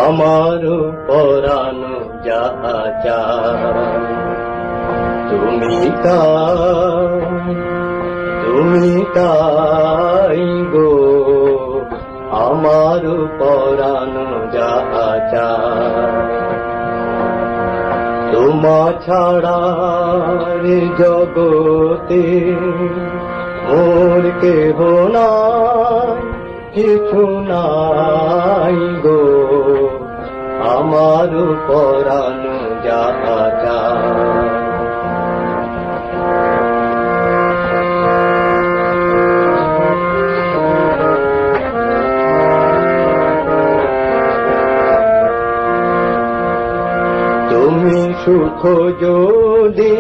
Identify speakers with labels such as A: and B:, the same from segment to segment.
A: আমার পরাণ যাহা চায় তুমি তাই গো, আমার পরাণ যাহা চায়। তোমা ছাড়া জগতে মোর কেহ নাই, কিছু নাই গো, আমার পরাণ যাহা চায়। তুমি সুখ যদি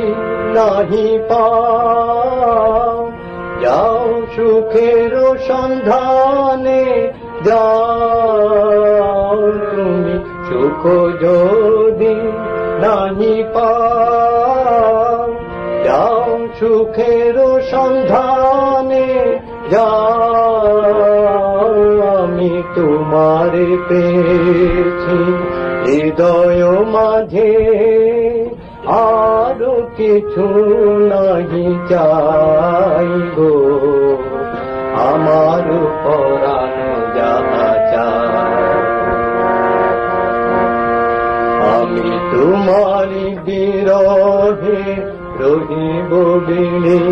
A: নাহি পাও, যাও সুখের সন্ধানে যাও। তুমি সুখ যদি নাহি পাও, যাও সুখের সন্ধানে যাও। আমি তোমারে পেয়েছি হৃদয় মাঝে, আর কিছু নাহি চাই গো, আমার পরাণ যাহা চায়। আমি তোমারি বিরহে রহিব বিনে,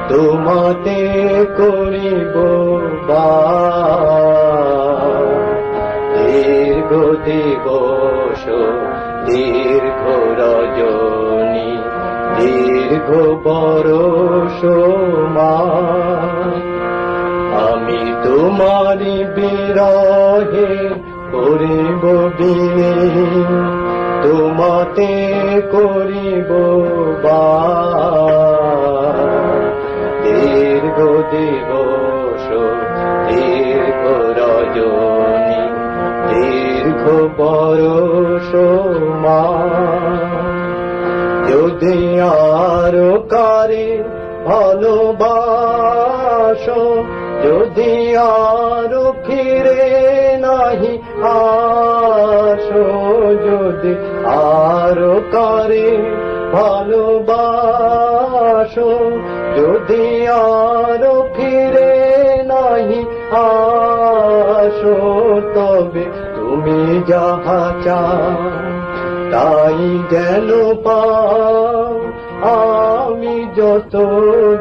A: তোমাতে করিব বাস। দীর্ঘ দিবস দীর্ঘ রজনী, দীর্ঘ বরষ মাস। আমি তোমারি বিরহে করিব বিনে, তোমাতে করিব বাস। দীর্ঘ দিবস দীর্ঘ রজনী, দীর্ঘ বরষ মাস। যদি আরো কারে ভালোবাসো, যদি আরো ফিরে নাহি আসো, যদি আরো কারে ভালোবাসো, যদি আরো ফিরে নাহি আসো, তবে তুমি যাহা চাও তাই যেন পাও। আমি যত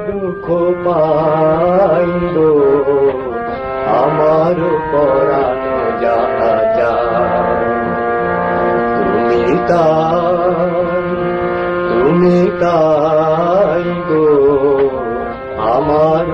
A: দুঃখ পাই গো, আমার পরাণ যাহা চায়। তুমি তাই গো, আমার